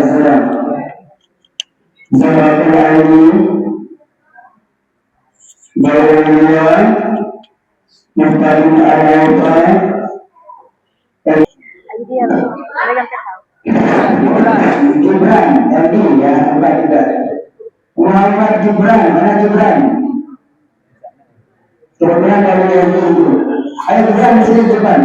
Azra Zawatul Aini Bawalian Muhtarin Al-Yawta Gibran, Edi ya, bukan tidak Muhammad Gibran, mana Gibran? Gibran dari yang itu. Ayo Gibran di sini Gibran.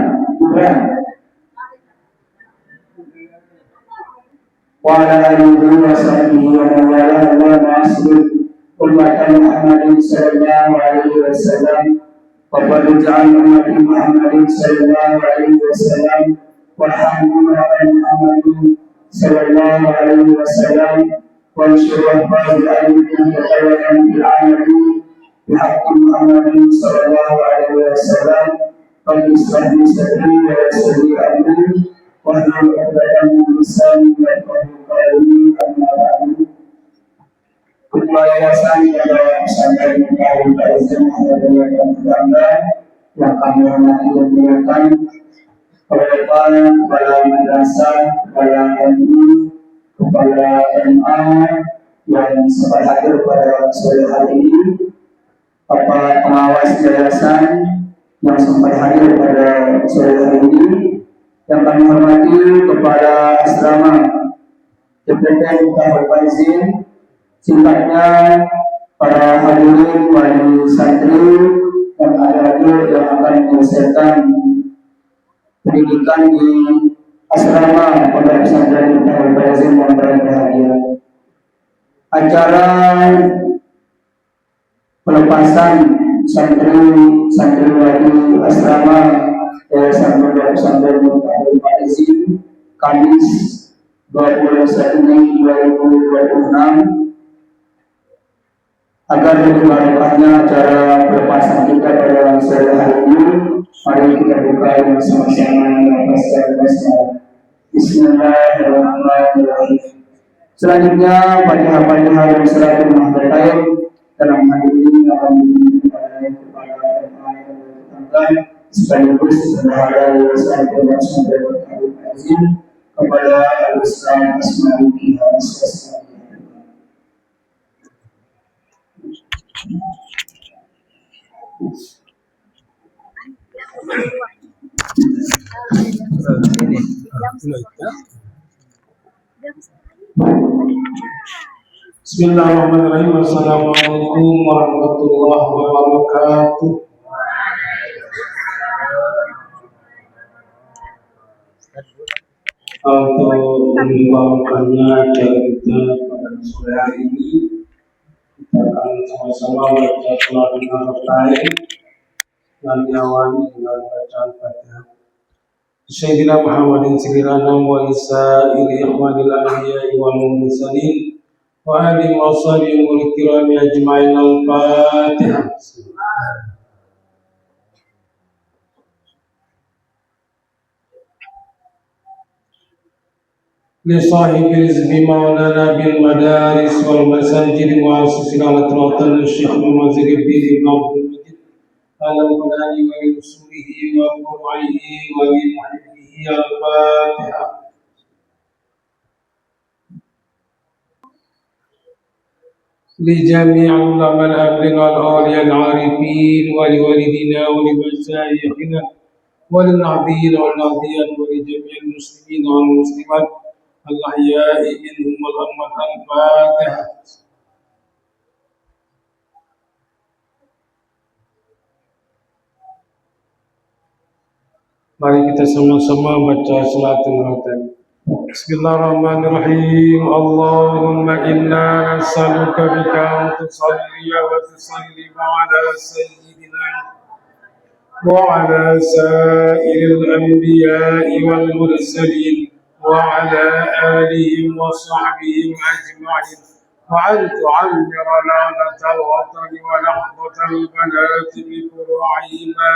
Wa ala alihi wa sahbihi wa man wala wa ma'asir ummatan Muhammadin sallallahu alaihi wasallam wa qad ja'al ummatan Muhammadin sallallahu alaihi wasallam wa hamdulillahi Muhammadin sallallahu alaihi wasallam wa syurah ba'd al-ayyin taqawalan bil alamin بحق محمد صلى الله عليه وسلم قد اشرح لي صدري ويسر لي امري واحلل عقدة من لساني يفقهوا قولي اما بعد Ketua Yayasan adalah pesantren Kaum Kaizan Ahmadiyah Uganda yang kami hormati dan muliakan kepala madrasah, kepala MI, kepala MA yang sempat hadir pada sore hari ini, Bapak pengawas yayasan yang sempat hadir pada sore hari ini, yang kami hormati kepala asrama Jabatan Tahul Faizin, singkatnya para hadirin wali santri dan adik-adik yang akan menyelesaikan pendidikan di asrama Pondok Pesantren Tahul Faizin yang berbahagia. Acara pelepasan santriwati asrama Yayasan Pondok Pesantren Tahul Faizin Kamis 21 Mei 2026. Agar lebih barokahnya acara pelepasan kita pada sore hari ini, mari kita buka bersama-sama basmalah. Bismillahirrahmanirrahim. Selanjutnya Fatihah yang selalu menghadap dalam hari ini akan dipimpin kepada tetangga sekaligus berharap sampai izin kepada al-Islam Asmaul Husna. Bismillahirrahmanirrahim. Assalamualaikum warahmatullahi wabarakatuh. Untuk membawakannya acara kita pada sore hari ini, kita akan sama-sama baca surah Al-Fatihah dan diawali dengan bacaan Fatihah. Sayyidina Muhammadin sirranam wa lisa'il ikhwanil ahya'i wal mursalin wa alihi wa sahbihi wal kirami ajma'in. Al-Fatihah. لصاحب الحزب مولانا بالمدارس والمساجد ومؤسس على طريقة الشيخ محمد الدين بن عبد المجيد على القرآن ولرسوله وفروعه ولمحبه. الفاتحة. لجميع علماء الأمر والأولياء العارفين ولوالدينا ولمشايخنا وللنعبين والنعبيات ولجميع المسلمين والمسلمات الأحياء منهم والأموات. الفاتحة. Mari kita sama-sama baca salatul fatihah. Bismillahirrahmanirrahim. Allahumma inna nas'aluka bika an tusalli wa tusallim ala sayyidina wa ala sa'iril anbiya'i wal mursalin وعلى آلهم وصحبهم أجمعين وأن تعمر لعنة الوطن ولحظة البنات بفروعهما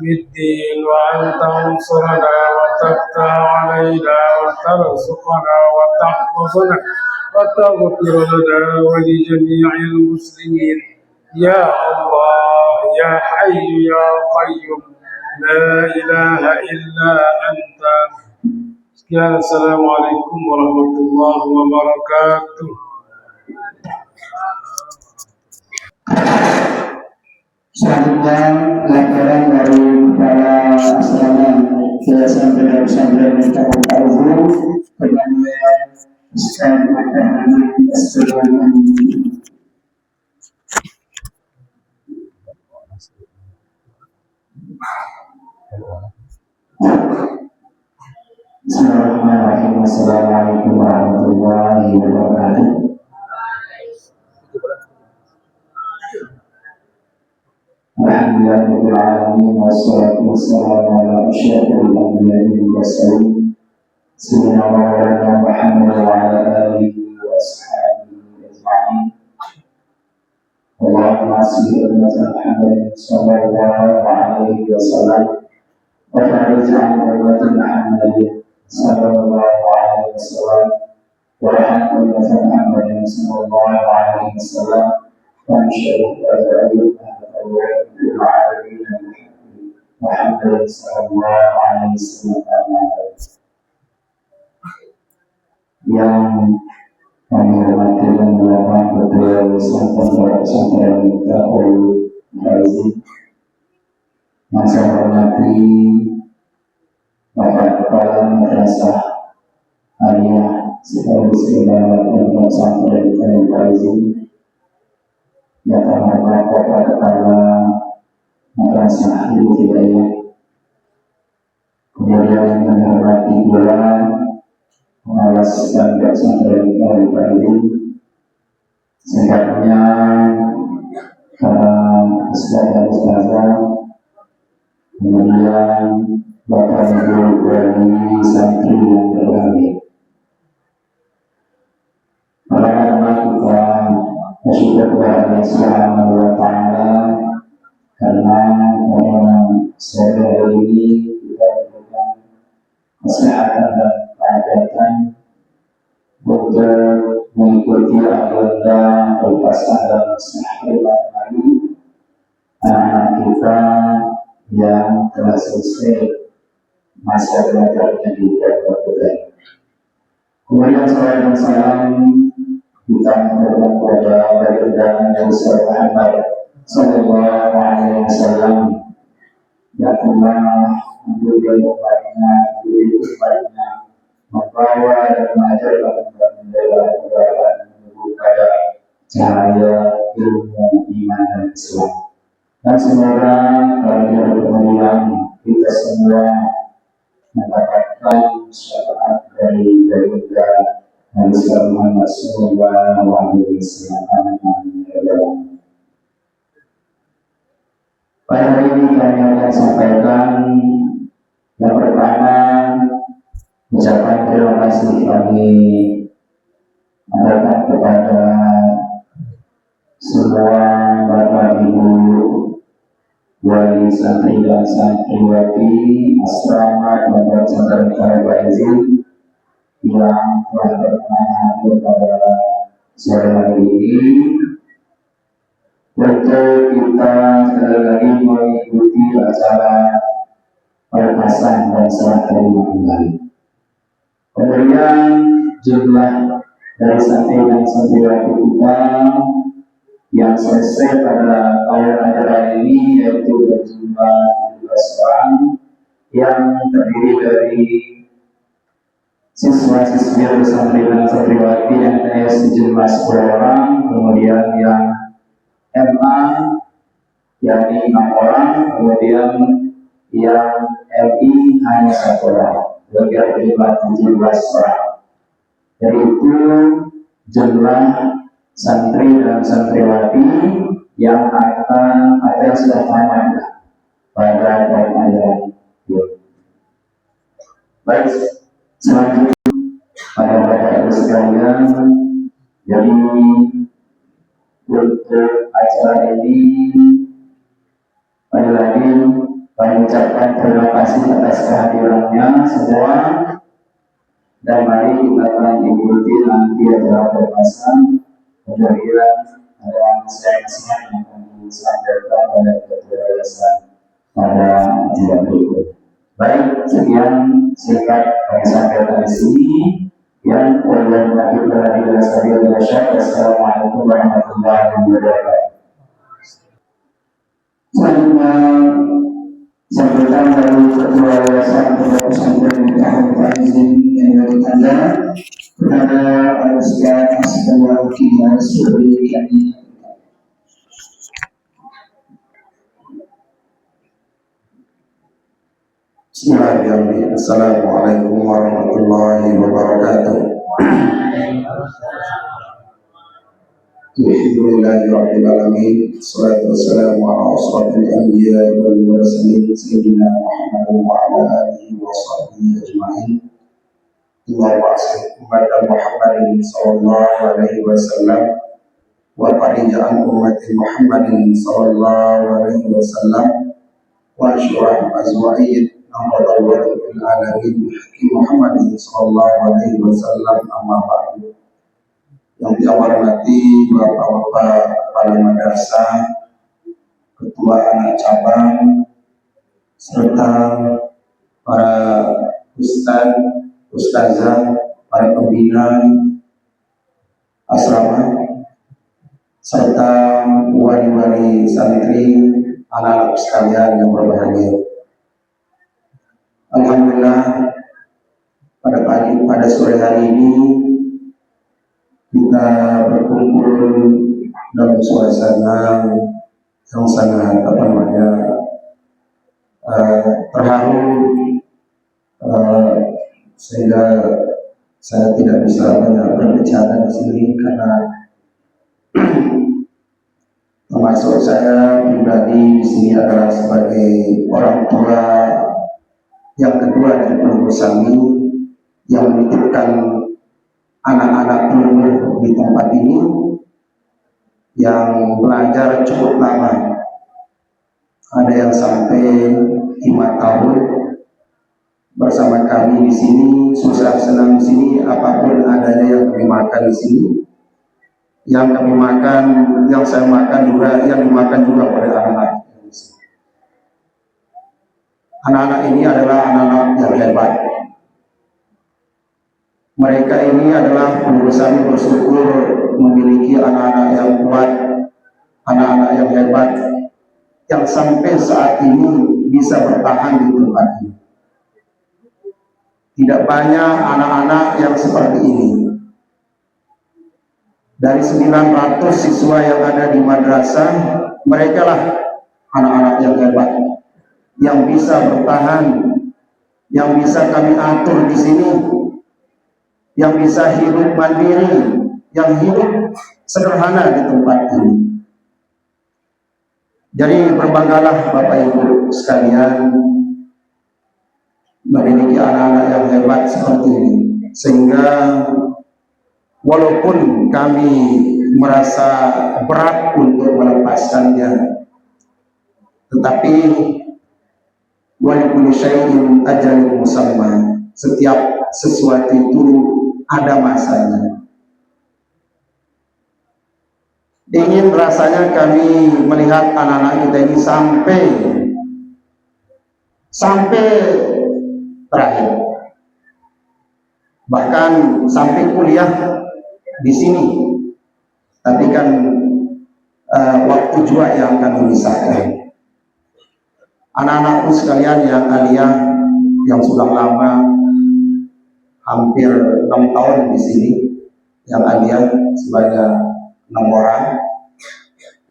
بالدين وأن تنصرنا وتفتح علينا وترزقنا وتحفظنا وتغفر لنا ولجميع المسلمين يا الله يا حي يا قيوم لا إله إلا أنت Ya, Assalamualaikum warahmatullahi wabarakatuh. Selanjutnya laporan dari kepala asrama Yayasan Pesantren Miftahul Ulum penyampaian Ustaz Muhammad As-Sulaiman. Bismillahirrahmanirrahim. Assalamualaikum warahmatullahi wabarakatuh. Alhamdulillahirabbil alamin wassalatu wassalamu ala asyrafil anbiya'i wal mursalin sayyidina Maulana Muhammad wa ala alihi wa ashabihi ajma'in. Allahumma salli ala Muhammad sallallahu alaihi wasallam wa farij an ummati Muhammad sallallahu alaihi wasallam wa rahmatu Muhammad sallallahu alaihi wasallam wa syarif العالمين محمد صلى الله عليه وسلم yang kami hormati dan melakukan ketua pesantren Miftahul Ulum, yang saya hormati Bapak Kepala Madrasah Aliyah Sekaligus Pendapat dan Pesantren Miftahul Ulum, yang terhormat Bapak Kepala Madrasah Hidayah, kemudian yang menghormati pula pengawas dan pesantren Miftahul Ulum, singkatnya para ustaz-ustazah, kemudian Bapak Ibu wali santri yang berbahagia. Pertama kita bersyukur kepada Allah Subhanahu wa Ta'ala karena sore hari ini kita diberikan kesehatan dan keadaan untuk mengikuti agenda perpasan dan sahihah lagi anak kita yang telah selesai masa belajarnya di Jakarta. Kemudian salam dan salam kita menghadap kepada baginda Nabi Muhammad sallallahu alaihi wasallam yang telah menjadi umatnya, membawa dan mengajarkan dan menjaga kepada cahaya ilmu iman dan Islam. Dan semoga pada kemudian kita semua mendapatkan syafaat dari baginda Nabi Muhammad sallallahu alaihi wasallam. Pada hari ini kami akan sampaikan yang pertama, ucapan terima kasih kami adakan kepada semua Bapak Ibu wali santri dan santriwati asrama Pondok Pesantren Miftahul Ulum yang telah berkenan hadir pada sore hari ini untuk kita sekali lagi mengikuti acara perpasan dan serah terima kembali. Kemudian jumlah dari santri dan santriwati kita yang selesai pada tahun ajaran ini yaitu berjumlah 17 orang yang terdiri dari siswa-siswi pesantren dan santriwati MTS sejumlah 10 orang, kemudian yang MA yakni 6 orang, kemudian yang MI hanya 1 orang, berjumlah 17 orang. Dari itu jumlah santri dan santriwati yang akan atau yang sudah tamat pada tahun ajaran. Baik, selanjutnya pada Bapak sekalian, jadi untuk acara ini pada lagi kami ucapkan terima kasih atas kehadirannya semua, dan mari kita akan ikuti nanti acara perpasan. Kemudian ada masing-masing yang akan disampaikan oleh ketua yayasan pada acara berikut. Baik, sekian singkat kami sampaikan di sini. Yang wallahi Assalamualaikum warahmatullahi wabarakatuh. Selanjutnya sampaikan dari Ketua Yayasan Pondok Pesantren Miftahul Izin yang dari Anda kepada Al-Ustaz Asdallah Kiai Subri kami. Bismillahirrahmanirrahim. Assalamualaikum warahmatullahi wabarakatuh. Alhamdulillahirabbil alamin. Wassalatu wassalamu ala asyrafil anbiya'i wal mursalin sayyidina Muhammadin wa ala alihi wa sahbihi ajma'in. Allahumma salli ala Muhammadin sallallahu alaihi wasallam wa qadija'an ummati Muhammadin sallallahu alaihi wasallam wa asyraf azwa'id Alhamdulillah alamin Hakim Muhammadin sallallahu alaihi wasallam amma ba'du. Yang dihormati Bapak-bapak kepala madrasah, ketua anak cabang, serta para ustaz, ustazah, para pembina asrama, serta wali-wali santri, anak-anak sekalian yang berbahagia. Alhamdulillah pada sore hari ini kita berkumpul dalam suasana yang sangat terharu, sehingga saya tidak bisa banyak berbicara di sini karena termasuk saya pribadi di sini adalah sebagai orang tua yang kedua dari pengurus kami yang menitipkan anak-anak peluru di tempat ini yang belajar cukup lama. Ada yang sampai 5 tahun bersama kami di sini, susah senang di sini, apapun adanya yang kami makan di sini. Yang kami makan, yang saya makan juga, yang dimakan juga oleh anak-anak. Anak-anak ini adalah anak-anak yang hebat. Mereka ini adalah perusahaan bersyukur memiliki anak-anak yang kuat, anak-anak yang hebat, yang sampai saat ini bisa bertahan di tempat ini. Tidak banyak anak-anak yang seperti ini. Dari 900 siswa yang ada di madrasah, mereka lah anak-anak yang hebat, yang bisa bertahan, yang bisa kami atur di sini, yang bisa hidup mandiri, yang hidup sederhana di tempat ini. Jadi berbanggalah Bapak Ibu sekalian memiliki anak-anak yang hebat seperti ini, sehingga walaupun kami merasa berat untuk melepaskannya, tetapi walikulli syai'in ajalun musamma, setiap sesuatu itu ada masanya. Ingin rasanya kami melihat anak-anak kita ini sampai terakhir, bahkan sampai kuliah di sini. Tapi kan waktu juga yang akan memisahkan. Anak-anakku sekalian yang aliyah, yang sudah lama, hampir 6 tahun di sini, yang aliyah sebanyak 6 orang,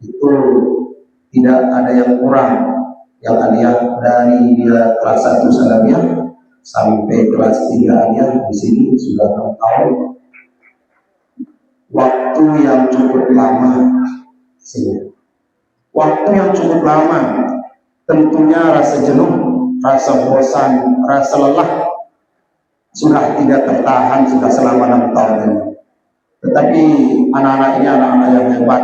itu tidak ada yang kurang. Yang aliyah dari dia kelas 1 sanawiyah sampai kelas 3 aliyah di sini sudah 6 tahun. Waktu yang cukup lama sini. Waktu yang cukup lama. Tentunya rasa jenuh, rasa bosan, rasa lelah sudah tidak tertahan sudah selama 6 tahun ini. Tetapi anak-anak ini anak-anak yang hebat,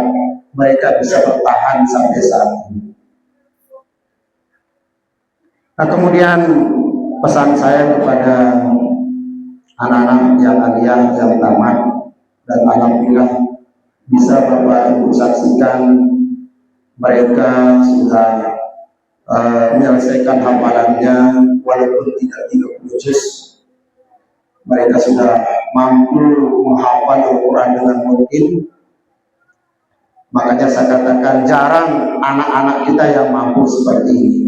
mereka bisa bertahan sampai saat ini. Nah, kemudian pesan saya kepada anak-anak yang aliyah, yang tamat, dan alhamdulillah bisa Bapak Ibu saksikan mereka sudah menyelesaikan hafalannya walaupun tidak 30 juz. Mereka sudah mampu menghafal Al-Quran dengan mungkin. Makanya saya katakan jarang anak-anak kita yang mampu seperti ini.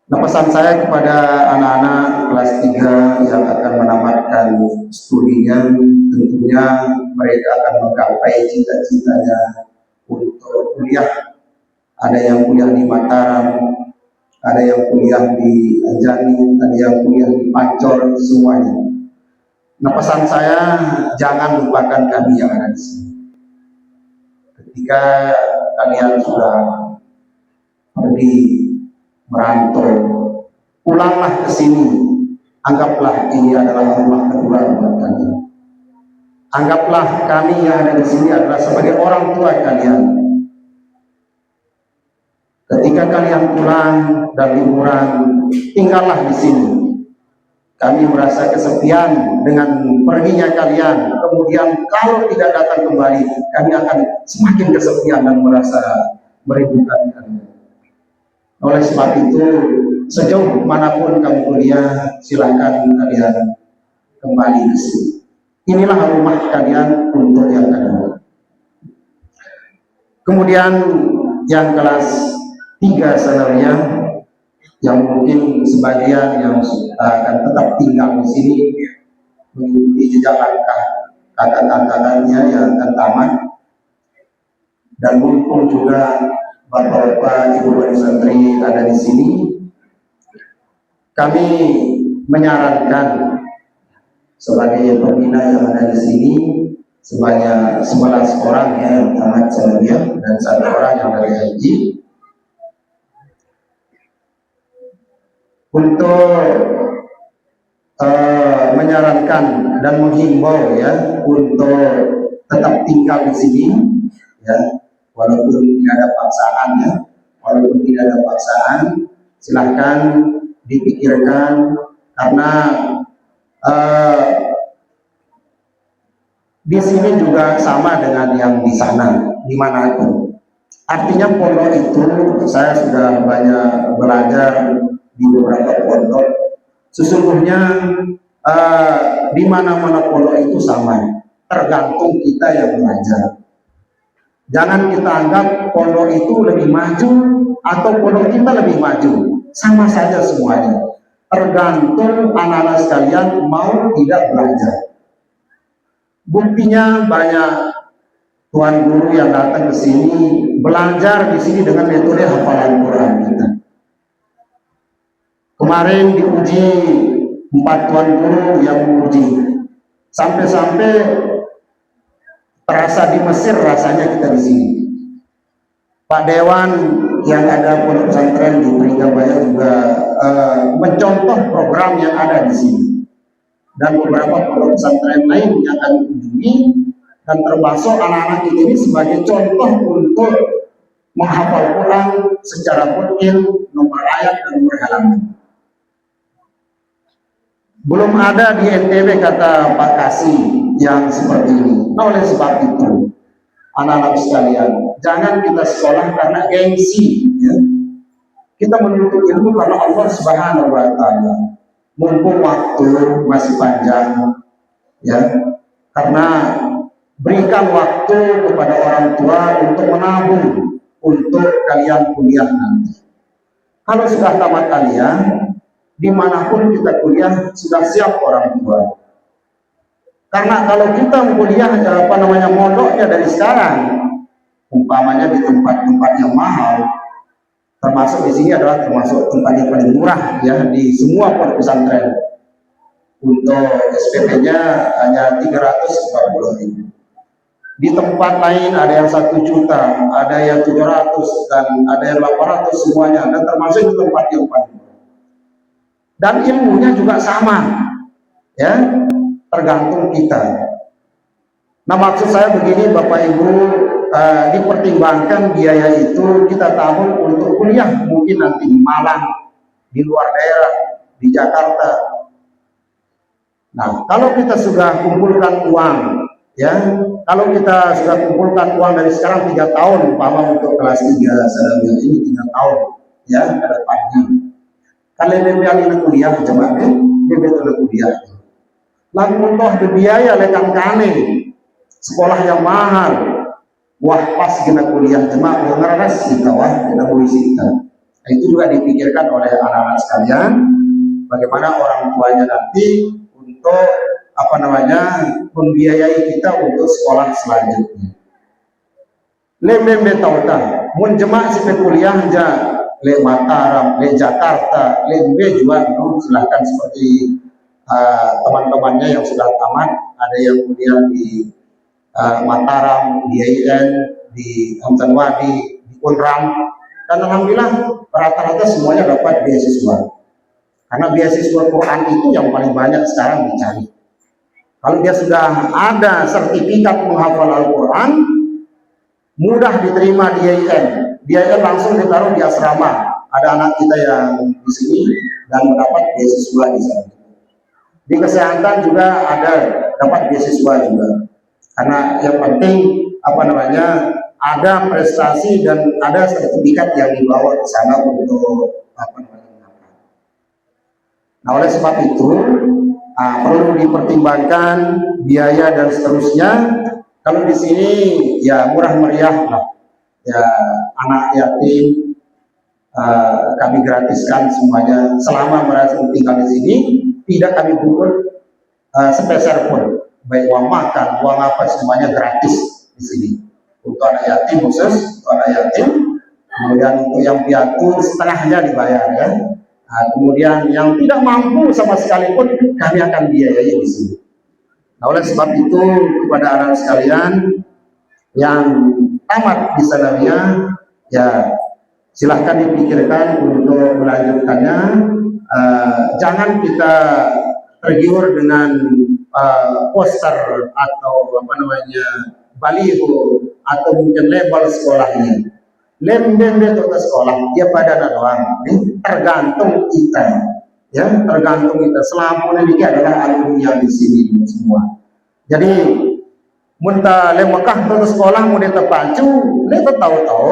Nah, pesan saya kepada anak-anak kelas 3 yang akan menamatkan studinya, tentunya mereka akan menggapai cita-citanya untuk kuliah. Ada yang kuliah di Mataram, ada yang kuliah di Anjani, ada yang kuliah di Pancor, semuanya. Nah, pesan saya, jangan lupakan kami yang ada di sini. Ketika kalian sudah pergi merantau, pulanglah ke sini. Anggaplah ini adalah rumah kedua buat kalian. Anggaplah kami yang ada di sini adalah sebagai orang tua kalian. Ketika kalian pulang dan liburan, tinggallah di sini. Kami merasa kesepian dengan perginya kalian. Kemudian kalau tidak datang kembali, kami akan semakin kesepian dan merasa merindukan kalian. Oleh sebab itu, sejauh manapun kamu kuliah, silakan kalian kembali ke sini. Inilah rumah kalian untuk yang kedua. Kemudian yang kelas 3 sebenarnya, yang mungkin sebagian yang akan tetap tinggal di sini mengikuti jejak langkah kakak-kakaknya yang akan tamat, dan mumpung juga bapak-bapak, ibu wali santri ada di sini, kami menyarankan sebagai pembina yang ada di sini sebanyak 11 orang ya yang tamat sebenarnya dan 1 orang yang dari haji, untuk menyarankan dan menghimbau ya untuk tetap tinggal di sini ya, walaupun tidak ada paksaan ya, walaupun tidak ada paksaan, silahkan dipikirkan karena di sini juga sama dengan yang di sana dimanapun. Artinya pondok itu, saya sudah banyak belajar di beberapa pondok. Sesungguhnya di mana-mana pondok itu sama, tergantung kita yang belajar. Jangan kita anggap pondok itu lebih maju atau pondok kita lebih maju, sama saja semuanya. Tergantung anak-anak sekalian mau tidak belajar. Buktinya banyak tuan guru yang datang ke sini belajar di sini dengan metode hafalan Quran kita. Kemarin diuji 4 tuan guru yang menguji, sampai-sampai terasa di Mesir rasanya kita di sini. Pak Dewan yang ada pondok pesantren di Pringabaya juga mencontoh program yang ada di sini, dan beberapa pondok pesantren lain yang akan dikunjungi, dan termasuk anak-anak ini sebagai contoh untuk menghafal Quran secara mutil, nomor ayat dan nomor halaman. Belum ada di NTB kata Pak Kasih yang seperti ini. Nah, oleh sebab itu, anak-anak sekalian, jangan kita sekolah karena gengsi ya. Kita menuntut ilmu karena Allah Subhanahu wa Ta'ala. Mumpung waktu masih panjang ya, karena berikan waktu kepada orang tua untuk menabung untuk kalian kuliah nanti. Kalau sudah tamat kalian, dimanapun kita kuliah sudah siap orang tua. Karena kalau kita kuliah mondoknya dari sekarang, umpamanya di tempat-tempat yang mahal, termasuk di sini adalah termasuk tempat yang paling murah ya di semua pondok pesantren. Untuk SPP-nya hanya 340.000. Di tempat lain ada yang 1 juta, ada yang 700 dan ada yang 800 semuanya, dan termasuk di tempat yang paling murah. Dan ilmunya juga sama ya, tergantung kita. Nah, maksud saya begini Bapak Ibu, dipertimbangkan biaya itu kita tabung untuk kuliah mungkin nanti di Malang, di luar daerah, di Jakarta. Nah, kalau kita sudah kumpulkan uang ya, kalau kita sudah kumpulkan uang dari sekarang 3 tahun, umpama untuk kelas 3 sedangnya ini 3 tahun ya ke depannya. Kalau memang ini kuliah jemaahnya, dia betul kuliah. Lalu untuk biaya lekang kane sekolah yang mahal, wah pas kena kuliah jemaah ngeras kita wah kita kita. Nah, itu juga dipikirkan oleh anak-anak sekalian, bagaimana orang tuanya nanti untuk membiayai kita untuk sekolah selanjutnya. Lembe tahu tak, mun jemaah si kuliah aja le Mataram, le Jakarta, lembe juga silahkan seperti teman-temannya yang sudah tamat, ada yang kuliah di Mataram, di IAIN, di Hamzanwadi, di Unram, dan alhamdulillah rata-rata semuanya dapat beasiswa. Karena beasiswa Quran itu yang paling banyak sekarang dicari. Kalau dia sudah ada sertifikat menghafal Al-Quran, mudah diterima di IAIN. Di IAIN langsung ditaruh di asrama. Ada anak kita yang di sini dan mendapat beasiswa di sana. Di kesehatan juga ada dapat beasiswa juga. Karena yang penting ada prestasi dan ada sertifikat yang dibawa ke sana untuk Nah, oleh sebab itu perlu dipertimbangkan biaya dan seterusnya. Kalau di sini ya murah meriah lah, ya anak yatim kami gratiskan semuanya selama merasa tinggal di sini, tidak kami pungut sepeser pun, baik uang makan, uang apa semuanya gratis di sini. Untuk anak yatim khusus, untuk anak yatim, kemudian untuk yang piatu setengahnya dibayar ya. Nah, kemudian yang tidak mampu sama sekali pun kami akan biayai di sini. Nah, oleh sebab itu kepada anak sekalian yang tamat di sanawiyah, ya silahkan dipikirkan untuk melanjutkannya. Jangan kita tergiur dengan poster atau baliho atau mungkin label sekolahnya. Lembe ke sekolah dia pada doang, tergantung kita, ya tergantung kita. Selama ini adalah alumni di sini semua. Jadi muntah lemekah ke sekolah mudah terpacu, dia tahu-tahu.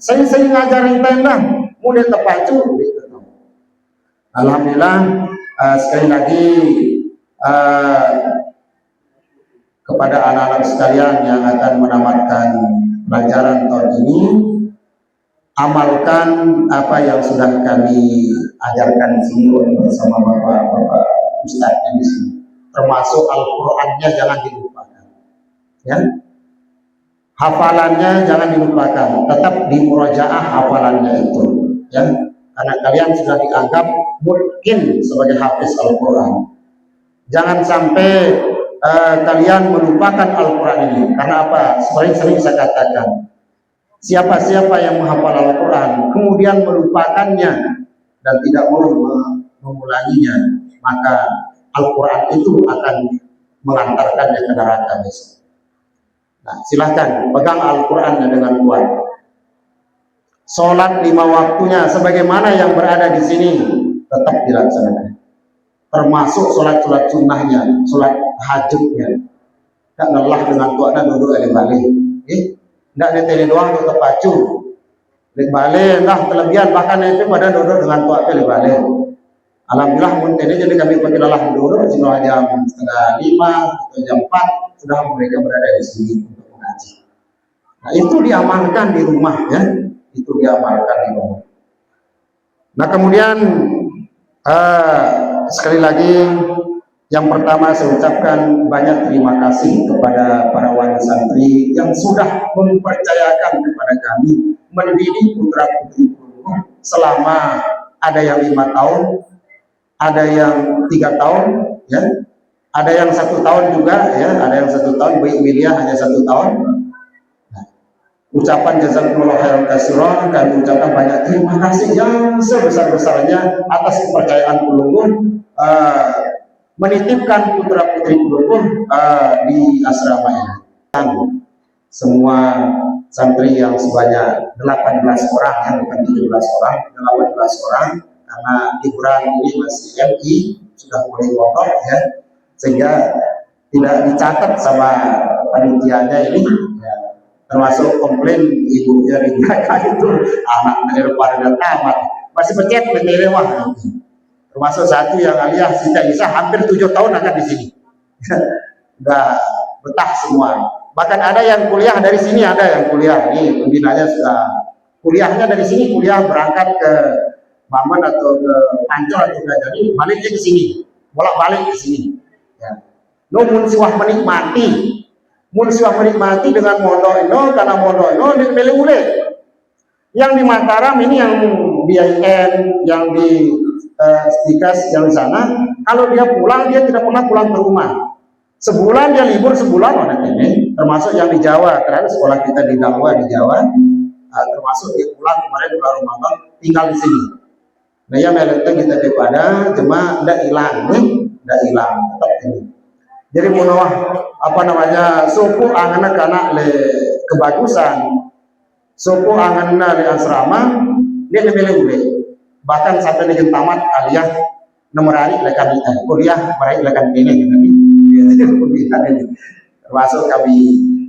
Saya ngajarin tenda, mudah terpacu, dia tahu. Alhamdulillah sekali lagi kepada anak-anak sekalian yang akan menamatkan pelajaran tahun ini, amalkan apa yang sudah kami ajarkan di sini bersama bapak-bapak ustadznya di sini, termasuk Al-Qur'annya jangan dilupakan, ya. Hafalannya jangan dilupakan, tetap dimurajaah hafalannya itu, ya. Karena kalian sudah dianggap mungkin sebagai hafiz Al-Qur'an. Jangan sampai kalian melupakan Al-Quran ini. Karena apa? Sering saya katakan, siapa-siapa yang menghafal Al-Quran kemudian melupakannya dan tidak mau mengulanginya, maka Al-Quran itu akan mengantarkannya ke neraka besok. Nah, silahkan pegang Al-Qurannya dengan kuat. Sholat 5 waktunya sebagaimana yang berada di sini tetap dilaksanakan, termasuk sholat sunnahnya, sholat tahajudnya. Tak lelah dengan tuakna duduk balik, tidak neteli doang untuk terpacu, balik, dah kelebihan bahkan itu pada duduk dengan tuak balik. Alhamdulillah ini jadi kami perkiralah dulu cuma jam 4:30 atau jam 4 sudah mereka berada di sini untuk mengaji. Nah, itu diamalkan di rumah, ya, itu diamalkan di rumah. Nah, kemudian sekali lagi, yang pertama saya ucapkan banyak terima kasih kepada para wali santri yang sudah mempercayakan kepada kami mendidik putra putri selama ada yang 5 tahun, ada yang 3 tahun, ya, ada yang 1 tahun juga, ya, ada yang 1 tahun, baik Wilia hanya 1 tahun. Nah, ucapan jazakumullah khairan katsiran, kami ucapkan banyak terima kasih yang sebesar-besarnya atas kepercayaan Pelunggun menitipkan putra putri Pelunggun di asrama ini. Dan semua santri yang sebanyak 18 orang, ya, bukan 17 orang, 18 orang, karena liburan ini masih MI sudah mulai kotor, ya, sehingga tidak dicatat sama panitianya ini, ya. termasuk komplain ibunya di belakang itu anak daripada tamat masih becet wah. Termasuk satu yang alias tidak bisa hampir 7 tahun akan di sini. Udah betah semua. Bahkan ada yang kuliah dari sini, ada yang kuliah ini pembinanya sudah kuliahnya dari sini, kuliah berangkat ke Maman atau ke Ancol atau ke jadi baliknya ke sini, bolak-balik ke sini. Ya. Mun siwah menikmati dengan mono karena mono di Belengule. Yang di Mataram ini yang di IN, yang di Stikas yang di sana, kalau dia pulang dia tidak pernah pulang ke rumah. Sebulan dia libur sebulan orang ini, termasuk yang di Jawa, karena sekolah kita di Dawa di Jawa, termasuk dia pulang kemarin bulan Ramadan tinggal di sini. Nah ya melenteng kita daripada jemaah tidak hilang tetap ini. Jadi menawah suku angana karena le kebagusan, suku angana le asrama dia lebih bahkan sampai dengan tamat aliyah nomor hari lekan kuliah meraih lekan ini termasuk kami.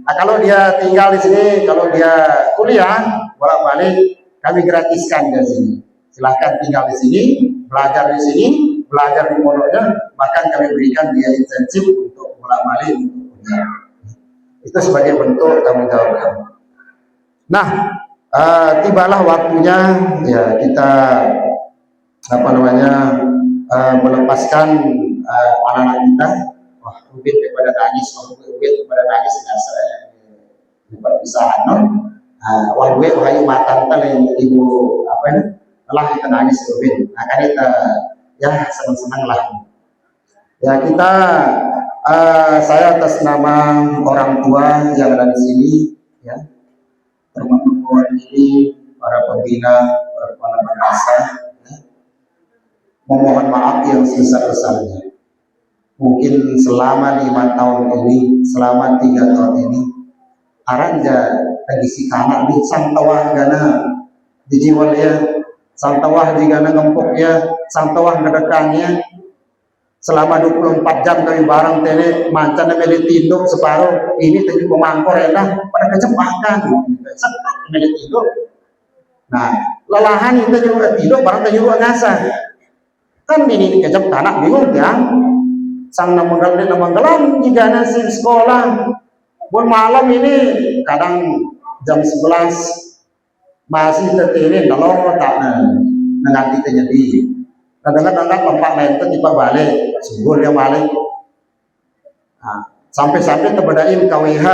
Nah, kalau dia tinggal di sini, kalau dia kuliah bolak-balik kami gratiskan di sini. Silahkan tinggal di sini, belajar di sini, belajar di pondoknya, bahkan kami berikan dia intensif untuk bolak-balik kuliah. Itu sebagai bentuk tanggung jawab kami. Nah, tibalah waktunya ya kita melepaskan anak-anak kita. Wah, Ubin kepada nangis, Ubin kepada nangis di perpisahan. Wah, Ubin hayu matan yang ibu telah kita nangis Ubin. Nah, kan kita ya senang-senang lah. Ya kita saya atas nama orang tua yang ada di sini ya. Termasuk mewakili para pembina, para kepala madrasah, ya. Memohon maaf yang sebesar-besarnya. Mungkin selama 5 tahun ini, selama 3 tahun ini, aranja lagi si kanak di santawah gana dijiwal ya, santawah di gana ngempuk ya, santawah ngedekangnya. Selama 24 jam kami barang tene mancan meli tinduk separuh ini tadi pemangkor enak pada kecepatan sepak meli tinduk. Nah lelahan itu juga tinduk barang tadi juga ngasah kan ini kecep anak bingung ya sang namanggalan jika nasi sekolah buat malam ini kadang jam 11 masih tertirin kalau tak nanti terjadi. Kadang-kadang tempat lain itu tiba balik, subur dia balik. Nah, sampai-sampai terbadain KWH.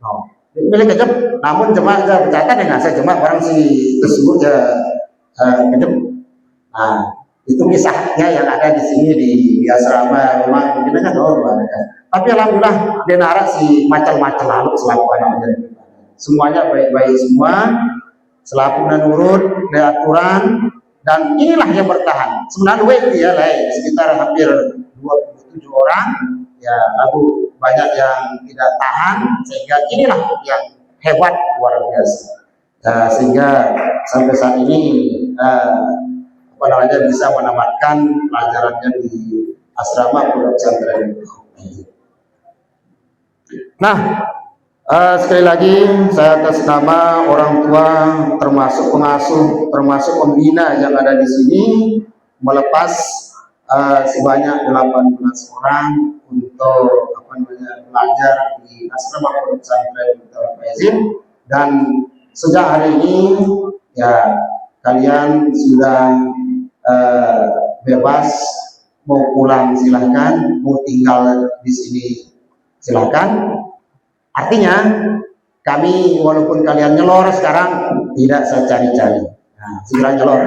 No. Milik kejep, namun jemaah aja bercatat yang ngasih jemaah orang si tersebut ya kejep. Nah, itu kisahnya yang ada di sini di asrama rumah mungkin kan Tapi alhamdulillah dia narak si macam-macam lalu selaku anak semuanya baik-baik semua, selaku dan nurut, dari aturan. Dan inilah yang bertahan. Sebenarnya ya sekitar hampir 27 orang ya, lalu banyak yang tidak tahan sehingga inilah yang hebat luar biasa. Sehingga sampai saat ini bisa menamatkan pelajarannya di asrama Pondok Pesantren. Nah, sekali lagi saya atas nama orang tua termasuk pengasuh termasuk pembina yang ada di sini melepas sebanyak 18 orang untuk belajar di asrama Pondok Pesantren Faizin. Dan sejak hari ini ya kalian sudah bebas, mau pulang silahkan, mau tinggal di sini silahkan. Artinya kami walaupun kalian nyelor sekarang tidak saya cari-cari. Nah, segera nyelor.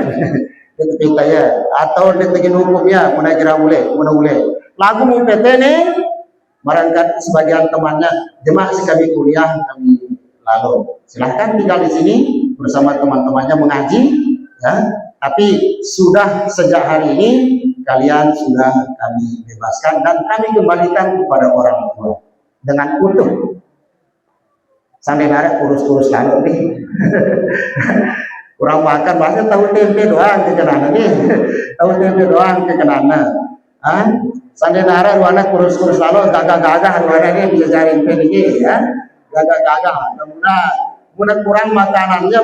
Itu kita ya. Atau ditegin hukumnya, mulai kira mulai. Lagu mau PT nih, barangkali sebagian temannya jemaah si kami kuliah kami lalu. Silahkan tinggal di sini bersama teman-temannya mengaji, ya. Tapi sudah sejak hari ini kalian sudah kami bebaskan dan kami kembalikan kepada orang tua dengan utuh. Sampai narik kurus-kurus lalu nih. Kurang makan bahasa tahu tempe doang kekenana nih. Tahu tempe doang kekenana. Sampai narik warna kurus-kurus lalu gagah-gagah warna ini bisa cari tempe ini ya. gagah-gagah. Muna kurang makanannya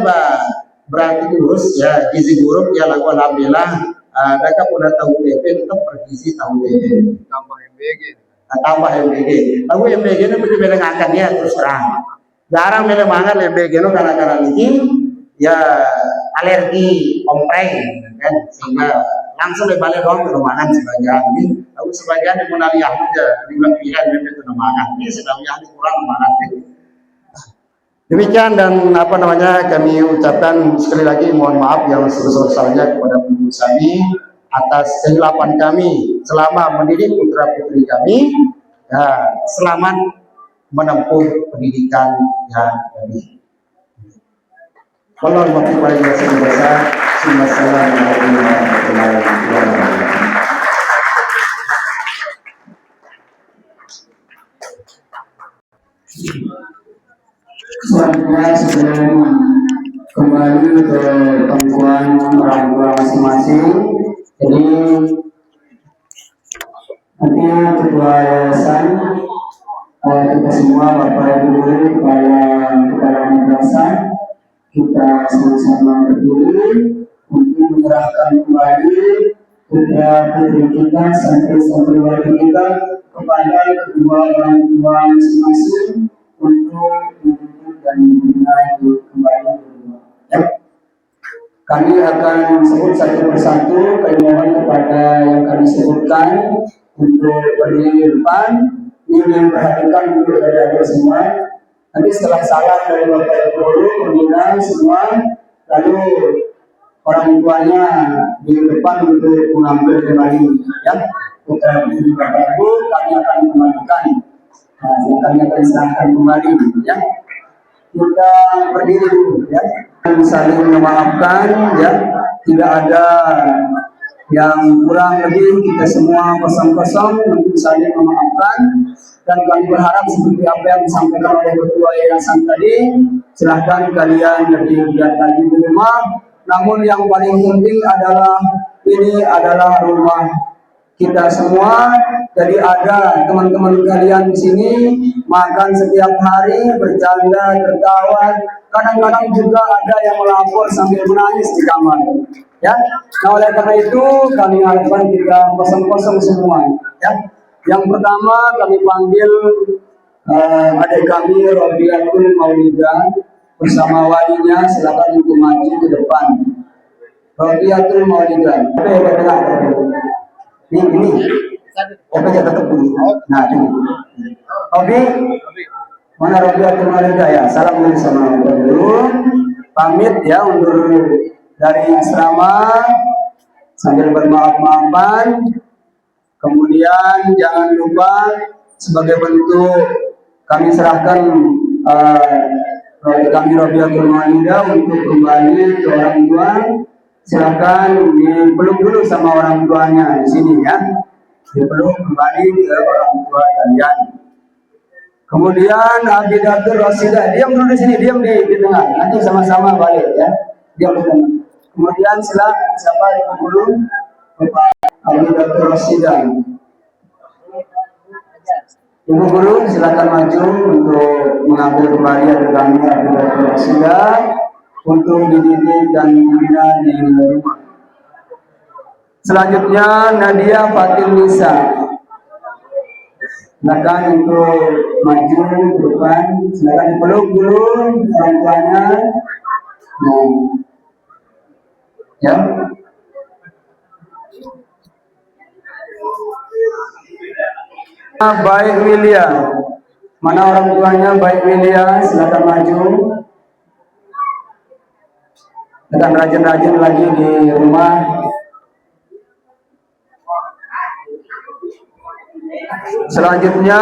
berarti kurus ya, gizi buruk ya lagu alhamdulillah. Mereka udah tahu tempe tetap bergizi tahu tempe. Tambah MBG. Tambah MBG. Lagu MBG itu mesti melengahkan ya terus terang. Jarang melemahkan MBG itu karena ini ya alergi kompreng kan, sehingga langsung dibalik doang kelemahan sebagian ini. Lalu sebagian yang menaliah aja di pilihan itu kelemahan. Ini sedang yang kurang kelemahan. Demikian dan kami ucapkan sekali lagi mohon maaf yang sebesar-besarnya kepada Ibu Sami atas kehilapan kami selama mendidik putra putri kami. Ya, selamat menempuh pendidikan yang lebih. Walau waktu paling besar, Assalamualaikum warahmatullahi wabarakatuh. Selanjutnya sebelum kembali ke pangkuan orang tua masing-masing, jadi nanti ketua yayasan kita semua Bapak Ibu guru kepala madrasah kita sama-sama berdiri untuk menyerahkan kembali putra putri kita santriwati kita kepada kedua orang tua masing-masing untuk dan kembali ya. Kami akan sebut satu persatu keinginan kepada yang kami sebutkan untuk berdiri depan. Ini diperhatikan untuk adik-adik semua. Nanti setelah salam dari Bapak Ibu guru pembina semua, lalu orang tuanya di depan untuk mengambil kembali ya. Putra putri Bapak Ibu kami akan kembalikan. Kami akan serahkan kembali ya. Kita berdiri dulu ya, saling memaafkan ya, tidak ada yang kurang lebih, kita semua kosong-kosong untuk saling memaafkan. Dan kami berharap seperti apa yang disampaikan oleh ketua yayasan tadi, silahkan kalian lebih giat lagi di rumah. Namun yang paling penting adalah ini adalah rumah kita semua. Jadi ada teman-teman kalian di sini makan setiap hari, bercanda, tertawa. Kadang-kadang juga ada yang melapor sambil menangis di kamar. Ya, nah oleh karena itu kami harapkan kita kosong-kosong semua. Ya, yang pertama kami panggil adik kami Robiatul Maulidah bersama walinya, silakan untuk maju ke depan. Robiatul Maulidah. Ini. Oke, tetap dulu. Nah, ini. Oke. Mana Robiatul Maulidah ya? Salam dulu sama dulu. Pamit ya undur dari asrama sambil bermaaf-maafan. Kemudian jangan lupa sebagai bentuk kami serahkan kami Robiatul Maulidah untuk kembali ke orang tua. Silakan dipeluk dulu sama orang tuanya di sini ya. Dipeluk kembali ke orang tua kalian. Kemudian Abidatul Rasidah, diam dulu di sini, diam di tengah. Nanti sama-sama balik ya. Diam di tengah. Kemudian siapa yang dulu? Bapak Abidatul Rasidah. Ibu guru silakan maju untuk mengambil kembali dari kami Abidatul Rasidah untuk dididik dan membina di rumah. Selanjutnya Nadia Fatil Nisa. Silakan untuk maju ke depan. Silakan dipeluk dulu orang tuanya. Ya. Baik Wilia. Mana orang tuanya Baik Wilia? Silakan maju. Dan rajin-rajin lagi di rumah. Selanjutnya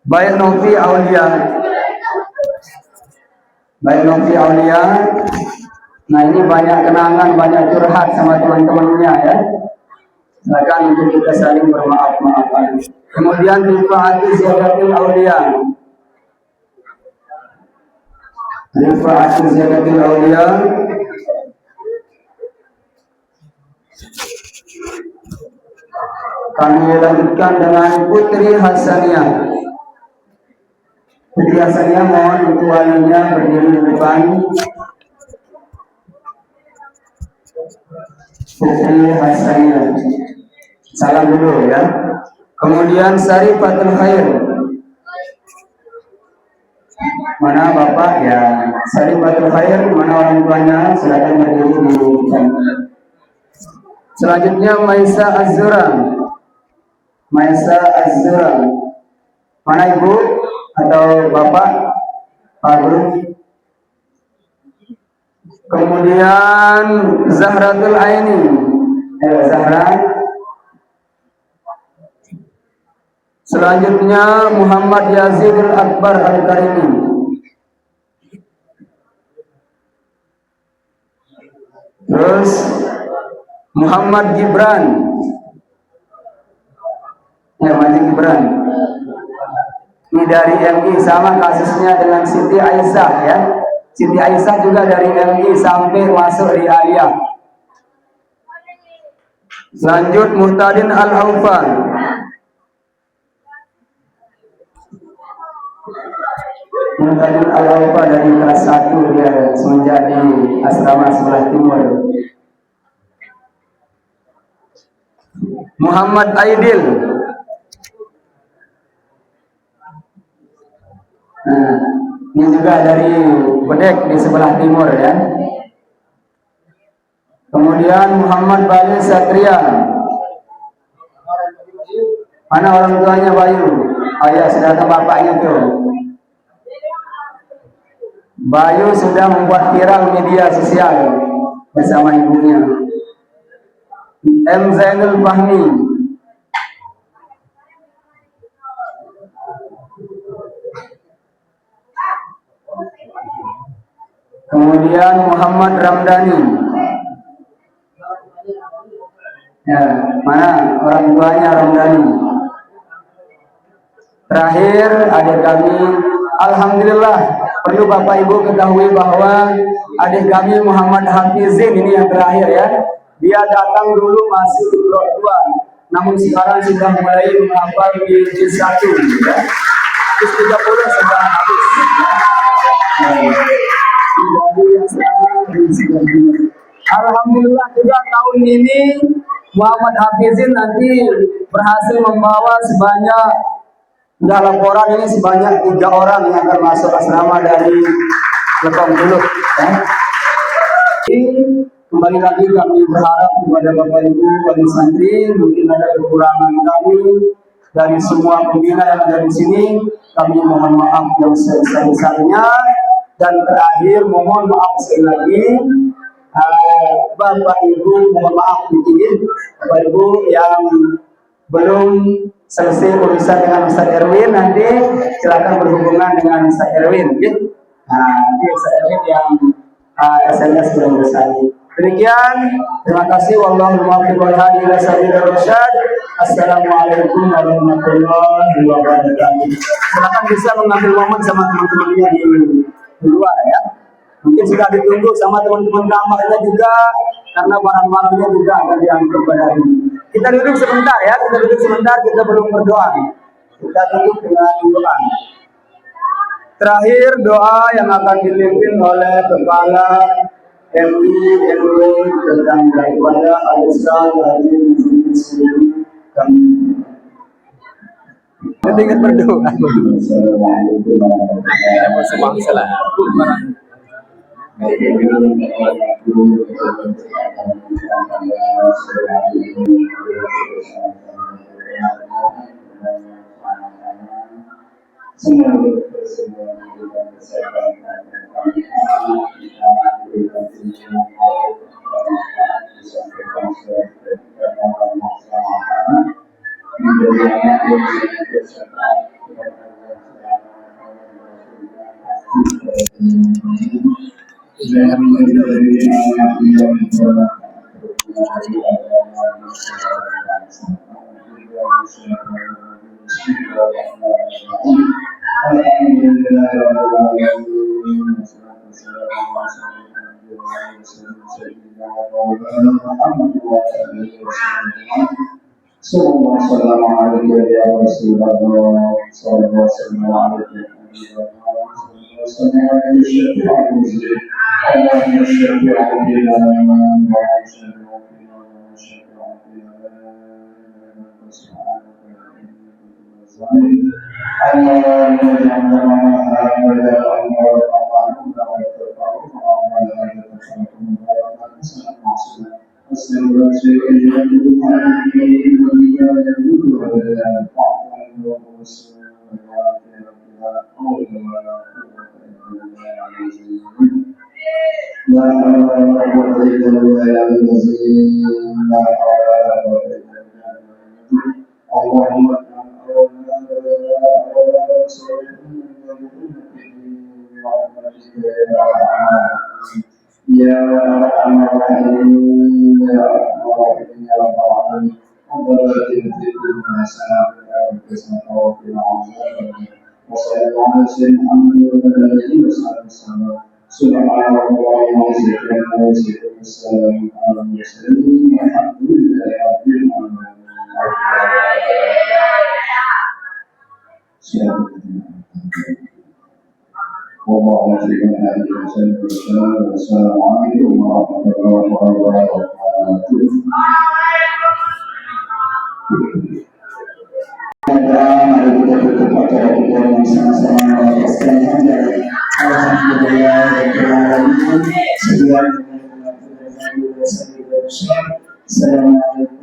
Baik Novi Aulia. Baik Novi Aulia. Nah ini banyak kenangan, banyak curhat sama teman-temannya ya. Silakan untuk kita saling bermaaf-maafan. Kemudian Rifa'atul Ziyadatul Aulia. Rifa'atul Ziyadatul Aulia. Kami lanjutkan dengan Putri Hasaniyah. Biasanya mohon untuk walinya berdiri di depan. Putri Hasaniyah. Salam dulu ya. Kemudian Syarifatul Khair. Mana Bapak ya? Syarifatul Khair, mana orang tuanya? Silakan berdiri di depan. Selanjutnya Maisa Azura. Maisa Azura. Mana Ibu atau Bapak? Pak Guru. Kemudian Zahratul Aini. Zahra. Selanjutnya Muhammad Yazidul Akbar Al-Karimi. Terus Muhammad Gibran. Ya, Maju Gibran. Ini dari MI, sama kasusnya dengan Siti Aisyah ya. Siti Aisyah juga dari MI sampai masuk di Aliyah. Lanjut Muhtadin Al-Aufan. Muhtadin Al-Aufan dari kelas 1 dia semenjak di asrama sebelah timur. Muhammad Aidil. Nah, ini juga dari Bedek di sebelah timur ya. Kemudian Muhammad Bayu Satria. Mana orang tuanya Bayu? Oh ya, sudah tahu bapaknya tuh. Bayu sudah membuat viral media sosial bersama ibunya. M. Zainul Fahmi. Kemudian Muhammad Ramdhani. Ya, mana orang tuanya Ramdhani? Terakhir adik kami, alhamdulillah perlu Bapak Ibu ketahui bahwa adik kami Muhammad Hafizin ini yang terakhir ya. Dia datang dulu masih di Blok 2, namun sekarang sudah mulai menghafal di juz 1 ya. Juz 30 sudah habis. Alhamdulillah juga tahun ini Muhammad Hafizin nanti berhasil membawa sebanyak, sudah laporan ini sebanyak 3 orang yang akan masuk asrama dari Lekong Buluk ya. Kembali lagi kami berharap kepada Bapak Ibu wali santri, mungkin ada kekurangan kami dari semua pembina yang ada di sini, kami mohon maaf yang sebesar-besarnya. Dan terakhir mohon maaf sekali lagi Bapak Ibu, mohon maaf izin Bapak Ibu yang belum selesai urusan dengan Ustaz Erwin, nanti silakan berhubungan dengan Ustaz Erwin ya. Nah, nanti Ustaz Erwin yang SMS belum selesai. Demikian, terima kasih. Wallahu muwaffiq wal hadi ila sabilir rasyad. Assalamualaikum warahmatullahi wabarakatuh. Silakan bisa mengambil momen sama teman-temannya di luar ya. Mungkin sudah ditunggu sama teman-teman kamarnya juga, karena barang-barangnya juga akan diangkut pada hari ini. Kita duduk sebentar ya, kita belum berdoa. Kita duduk dengan doa. Terakhir doa yang akan dipimpin oleh Kepala MI NW tentang daripada Al-Ustaz Haji Muslim kami. Kita ingat berdoa. Sallallahu alaihi ya Rasulullah, sallallahu alaihi Ya Arhamar Rahimin ya Arhamar Rahimin ya Rabbal Alamin. Rabbana atina fid dunya hasanah wa fil akhirati hasanah wa qina adzaban nar. Subhana rabbika rabbil izzati amma yasifun wa salamun alal mursalin walhamdulillahi rabbil alamin. اللهم صل على سيدنا محمد والسلام عليكم ورحمة الله وبركاته. Mari kita tutup acara kita yang sama-sama sekalian dari Alhamdulillah Assalamualaikum